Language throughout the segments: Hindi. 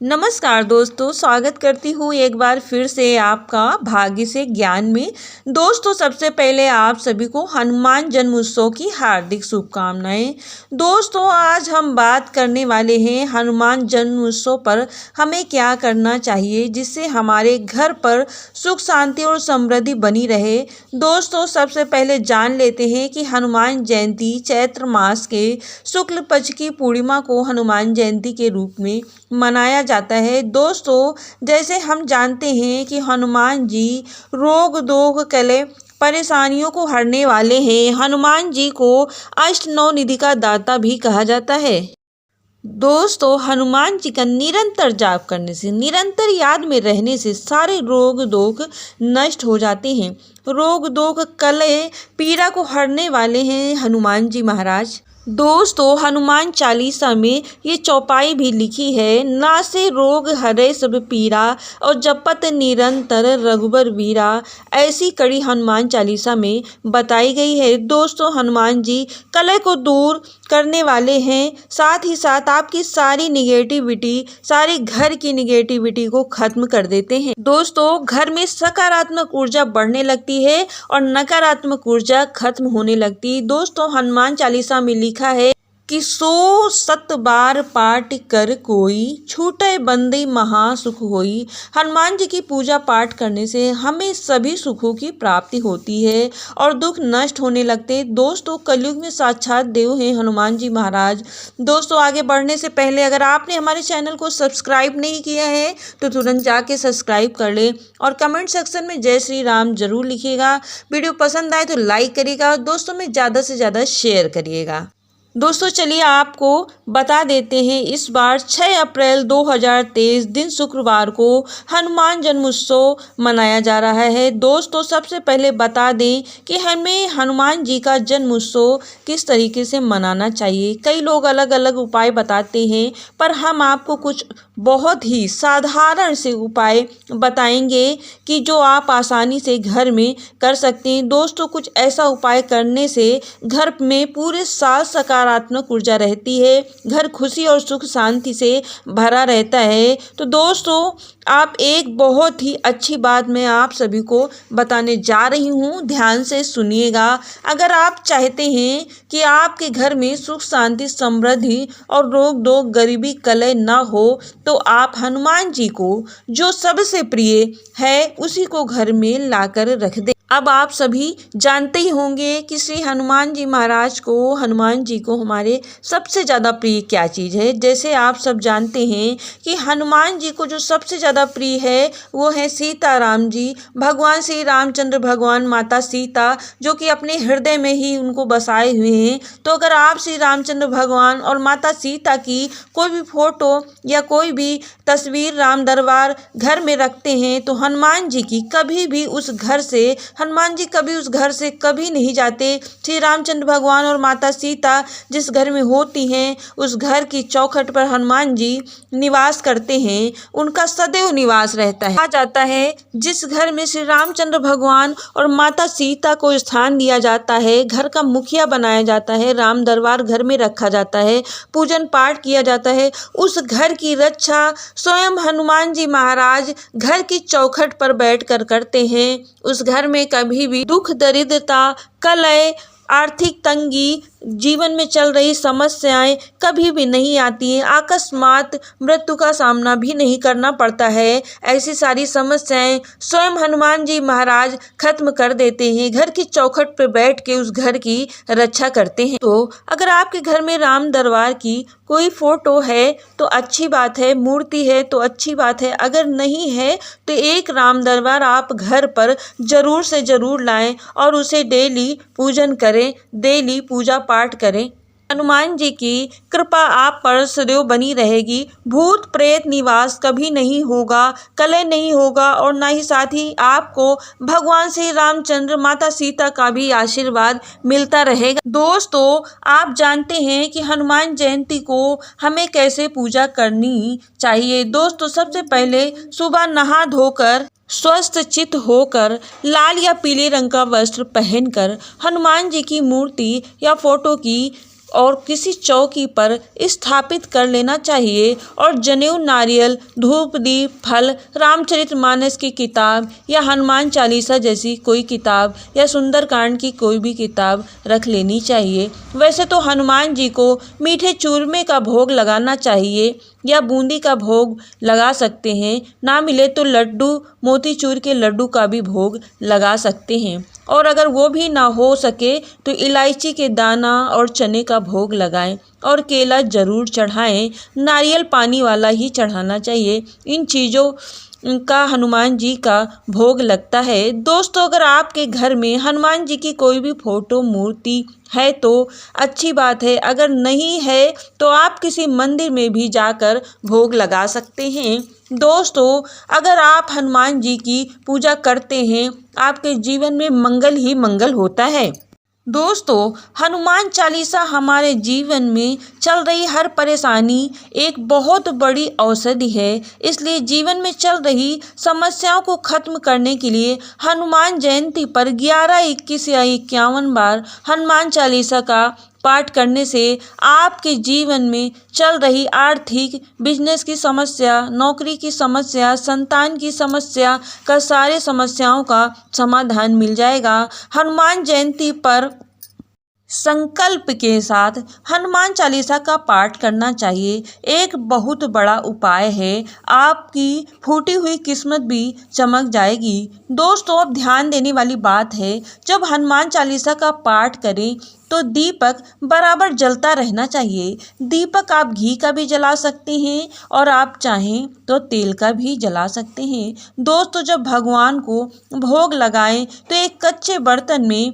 नमस्कार दोस्तों, स्वागत करती हूँ एक बार फिर से आपका भाग्य से ज्ञान में। दोस्तों, सबसे पहले आप सभी को हनुमान जन्मोत्सव की हार्दिक शुभकामनाएं। दोस्तों, आज हम बात करने वाले हैं हनुमान जन्मोत्सव पर हमें क्या करना चाहिए जिससे हमारे घर पर सुख शांति और समृद्धि बनी रहे। दोस्तों, सबसे पहले जान लेते हैं कि हनुमान जयंती चैत्र मास के शुक्ल पक्ष की पूर्णिमा को हनुमान जयंती के रूप में मनाया जाता है। दोस्तों, जैसे हम जानते हैं कि हनुमान जी रोग दोग कले परेशानियों को हरने वाले हैं। हनुमान जी को अष्ट नौ निधि का दाता भी कहा जाता है। दोस्तों, हनुमान जी का निरंतर जाप करने से, निरंतर याद में रहने से सारे रोग दोग नष्ट हो जाते हैं। रोग दोग कले पीड़ा को हरने वाले हैं हनुमान जी महाराज। दोस्तों, हनुमान चालीसा में ये चौपाई भी लिखी है, नासे रोग हरे सब पीरा और जपत निरंतर रघुबर वीरा। ऐसी कड़ी हनुमान चालीसा में बताई गई है। दोस्तों, हनुमान जी कलह को दूर करने वाले हैं, साथ ही साथ आपकी सारी निगेटिविटी, सारी घर की निगेटिविटी को खत्म कर देते हैं। दोस्तों, घर में सकारात्मक ऊर्जा बढ़ने लगती है और नकारात्मक ऊर्जा खत्म होने लगती है। दोस्तों, हनुमान चालीसा में लिखा है कि 100 सत बार पाठ कर कोई, छूटे बंदी महा सुख होई। हनुमान जी की पूजा पाठ करने से हमें सभी सुखों की प्राप्ति होती है और दुख नष्ट होने लगते हैं। दोस्तों, कलयुग में साक्षात देव हैं हनुमान जी महाराज। दोस्तों, आगे बढ़ने से पहले अगर आपने हमारे चैनल को सब्सक्राइब नहीं किया है तो तुरंत जाके सब्सक्राइब कर ले और कमेंट सेक्शन में जय श्री राम जरूर लिखिएगा। वीडियो पसंद आए तो लाइक करिएगा और दोस्तों में ज़्यादा से ज़्यादा शेयर करिएगा। दोस्तों, चलिए आपको बता देते हैं, इस बार 6 अप्रैल 2023 दिन शुक्रवार को हनुमान जन्मोत्सव मनाया जा रहा है। दोस्तों, सबसे पहले बता दें कि हमें हनुमान जी का जन्मोत्सव किस तरीके से मनाना चाहिए। कई लोग अलग अलग उपाय बताते हैं, पर हम आपको कुछ बहुत ही साधारण से उपाय बताएंगे कि जो आप आसानी से घर में कर सकते हैं। दोस्तों, कुछ ऐसा उपाय करने से घर में पूरे साल सकारात्मक ऊर्जा रहती है, घर खुशी और सुख शांति से भरा रहता है। तो दोस्तों, आप एक बहुत ही अच्छी बात मैं आप सभी को बताने जा रही हूँ, ध्यान से सुनिएगा। अगर आप चाहते हैं कि आपके घर में सुख शांति समृद्धि और रोग दोग गरीबी कलह न हो तो आप हनुमान जी को जो सबसे प्रिय है उसी को घर में लाकर रख दें। अब आप सभी जानते ही होंगे कि श्री हनुमान जी महाराज को, हनुमान जी को हमारे सबसे ज़्यादा प्रिय क्या चीज़ है। जैसे आप सब जानते हैं कि हनुमान जी को जो सबसे ज़्यादा प्रिय है वो है सीताराम जी, भगवान श्री रामचंद्र भगवान, माता सीता, जो कि अपने हृदय में ही उनको बसाए हुए हैं। तो अगर आप श्री रामचंद्र भगवान और माता सीता की कोई भी फोटो या कोई भी तस्वीर राम दरबार घर में रखते हैं तो हनुमान जी की कभी भी उस घर से, हनुमान जी कभी उस घर से कभी नहीं जाते। श्री रामचंद्र भगवान और माता सीता जिस घर में होती हैं उस घर की चौखट पर हनुमान जी निवास करते हैं, उनका सदैव निवास रहता है। कहा जाता है जिस घर में श्री रामचंद्र भगवान और माता सीता को स्थान दिया जाता है, घर का मुखिया बनाया जाता है, राम दरबार घर में रखा जाता है, पूजन पाठ किया जाता है, उस घर की रक्षा स्वयं हनुमान जी महाराज घर की चौखट पर बैठकर करते हैं। उस घर में कभी भी दुख दरिद्रता कलह आर्थिक तंगी जीवन में चल रही समस्याएं कभी भी नहीं आती हैं। अकस्मात मृत्यु का सामना भी नहीं करना पड़ता है। ऐसी सारी समस्याएं स्वयं हनुमान जी महाराज खत्म कर देते हैं, घर की चौखट पर बैठ के उस घर की रक्षा करते हैं। तो अगर आपके घर में राम दरबार की कोई फोटो है तो अच्छी बात है, मूर्ति है तो अच्छी बात है। अगर नहीं है तो एक राम दरबार आप घर पर जरूर से जरूर लाएं और उसे डेली पूजन करें, डेली पूजा पाठ करें। हनुमान जी की कृपा आप पर सदैव बनी रहेगी। भूत प्रेत निवास कभी नहीं होगा, कलह नहीं होगा और ना ही साथ ही आपको भगवान श्री रामचंद्र माता सीता का भी आशीर्वाद मिलता रहेगा। दोस्तों, आप जानते हैं कि हनुमान जयंती को हमें कैसे पूजा करनी चाहिए। दोस्तों, सबसे पहले सुबह नहा धोकर स्वस्थ चित्त होकर लाल या पीले रंग का वस्त्र पहनकर हनुमान जी की मूर्ति या फोटो की और किसी चौकी पर स्थापित कर लेना चाहिए और जनेऊ, नारियल, धूप, दीप, फल, रामचरितमानस की किताब या हनुमान चालीसा जैसी कोई किताब या सुंदरकांड की कोई भी किताब रख लेनी चाहिए। वैसे तो हनुमान जी को मीठे चूरमे का भोग लगाना चाहिए या बूंदी का भोग लगा सकते हैं, ना मिले तो लड्डू, मोतीचूर के लड्डू का भी भोग लगा सकते हैं। और अगर वो भी ना हो सके तो इलायची के दाना और चने का भोग लगाएं और केला जरूर चढ़ाएं। नारियल पानी वाला ही चढ़ाना चाहिए। इन चीज़ों का हनुमान जी का भोग लगता है। दोस्तों, अगर आपके घर में हनुमान जी की कोई भी फोटो, मूर्ति है तो अच्छी बात है, अगर नहीं है तो आप किसी मंदिर में भी जाकर भोग लगा सकते हैं। दोस्तों, अगर आप हनुमान जी की पूजा करते हैं, आपके जीवन में मंगल ही मंगल होता है। दोस्तों, हनुमान चालीसा हमारे जीवन में चल रही हर परेशानी एक बहुत बड़ी औषधि है। इसलिए जीवन में चल रही समस्याओं को खत्म करने के लिए हनुमान जयंती पर 11, 21 या 51 बार हनुमान चालीसा का पाठ करने से आपके जीवन में चल रही आर्थिक, बिजनेस की समस्या, नौकरी की समस्या, संतान की समस्या का सारे समस्याओं का समाधान मिल जाएगा। हनुमान जयंती पर संकल्प के साथ हनुमान चालीसा का पाठ करना चाहिए। एक बहुत बड़ा उपाय है, आपकी फूटी हुई किस्मत भी चमक जाएगी। दोस्तों, अब ध्यान देने वाली बात है, जब हनुमान चालीसा का पाठ करें तो दीपक बराबर जलता रहना चाहिए। दीपक आप घी का भी जला सकते हैं और आप चाहें तो तेल का भी जला सकते हैं। दोस्तों, जब भगवान को भोग लगाएं तो एक कच्चे बर्तन में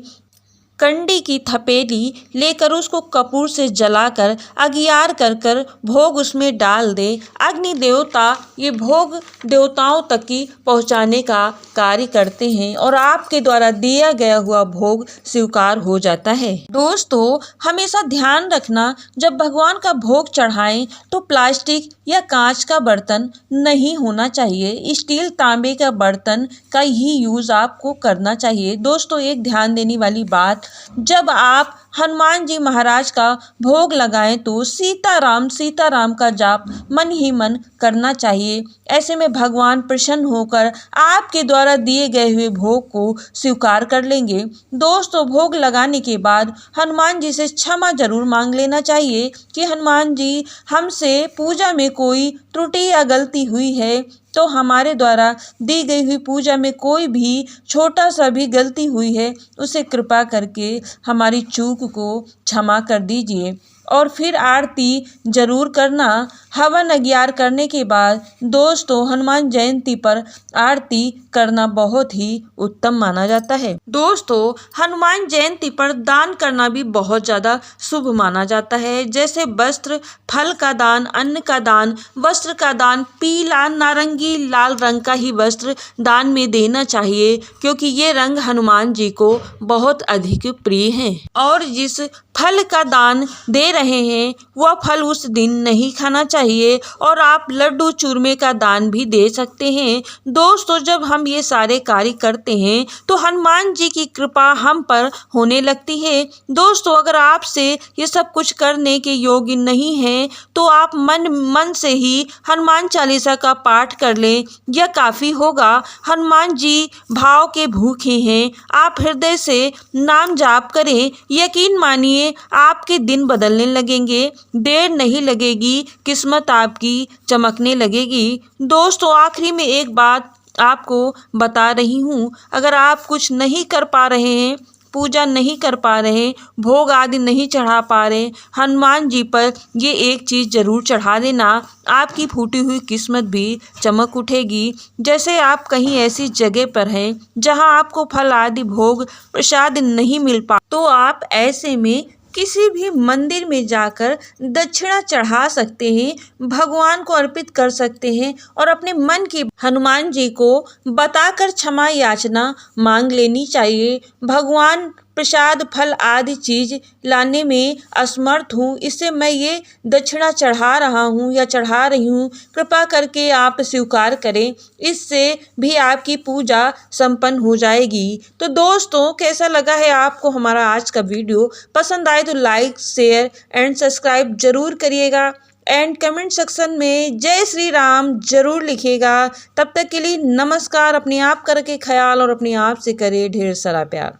कंडी की थपेली लेकर उसको कपूर से जलाकर अगियार कर कर भोग उसमें डाल दे। अग्नि देवता ये भोग देवताओं तक की पहुंचाने का कार्य करते हैं और आपके द्वारा दिया गया हुआ भोग स्वीकार हो जाता है। दोस्तों, हमेशा ध्यान रखना, जब भगवान का भोग चढ़ाएं तो प्लास्टिक या कांच का बर्तन नहीं होना चाहिए। स्टील, तांबे का बर्तन का ही यूज आपको करना चाहिए। दोस्तों, एक ध्यान देने वाली बात, जब आप हनुमान जी महाराज का भोग लगाएं तो सीताराम सीताराम का जाप मन ही मन करना चाहिए। ऐसे में भगवान प्रसन्न होकर आपके द्वारा दिए गए हुए भोग को स्वीकार कर लेंगे। दोस्तों, भोग लगाने के बाद हनुमान जी से क्षमा जरूर मांग लेना चाहिए कि हनुमान जी, हमसे पूजा में कोई त्रुटि या गलती हुई है तो हमारे द्वारा दी गई हुई पूजा में कोई भी छोटा सा भी गलती हुई है, उसे कृपा करके हमारी चूक को क्षमा कर दीजिए। और फिर आरती जरूर करना। हवन अगियार करने के बाद दोस्तों, हनुमान जयंती पर आरती करना बहुत ही उत्तम माना जाता है। दोस्तों, हनुमान जयंती पर दान करना भी बहुत ज़्यादा शुभ माना जाता है। जैसे वस्त्र, फल का दान, अन्न का दान, वस्त्र का दान, पीला, नारंगी, लाल रंग का ही वस्त्र दान में देना चाहिए, क्योंकि ये रंग हनुमान जी को बहुत अधिक प्रिय हैं। और जिस फल का दान दे रहे हैं वह फल उस दिन नहीं खाना चाहिए और आप लड्डू, चूरमे का दान भी दे सकते हैं। दोस्तों, जब हम ये सारे कार्य करते हैं तो हनुमान जी की कृपा हम पर होने लगती है। दोस्तों, अगर आपसे ये सब कुछ करने के योग्य नहीं है तो आप मन से ही हनुमान चालीसा का पाठ कर लें, यह काफ़ी होगा। हनुमान जी भाव के भूखे हैं, आप हृदय से नाम जाप करें, यकीन मानिए आपके दिन बदलने लगेंगे, देर नहीं लगेगी, किस्मत आपकी चमकने लगेगी। दोस्तों, आखिरी में एक बात आपको बता रही हूँ, अगर आप कुछ नहीं कर पा रहे हैं, पूजा नहीं कर पा रहे, भोग आदि नहीं चढ़ा पा रहे, हनुमान जी पर ये एक चीज़ ज़रूर चढ़ा देना, आपकी फूटी हुई किस्मत भी चमक उठेगी। जैसे आप कहीं ऐसी जगह पर हैं जहां आपको फल आदि भोग प्रसाद नहीं मिल पा, तो आप ऐसे में किसी भी मंदिर में जाकर दक्षिणा चढ़ा सकते हैं, भगवान को अर्पित कर सकते हैं और अपने मन की हनुमान जी को बताकर क्षमा याचना मांग लेनी चाहिए। भगवान प्रसाद फल आदि चीज लाने में असमर्थ हूँ, इससे मैं ये दक्षिणा चढ़ा रहा हूँ या चढ़ा रही हूँ, कृपा करके आप स्वीकार करें, इससे भी आपकी पूजा संपन्न हो जाएगी। तो दोस्तों, कैसा लगा है आपको हमारा आज का वीडियो? पसंद आए तो लाइक शेयर एंड सब्सक्राइब जरूर करिएगा एंड कमेंट सेक्शन में जय श्री राम जरूर लिखिएगा। तब तक के लिए नमस्कार। अपने आप करके ख्याल और अपने आप से करे ढेर सारा प्यार।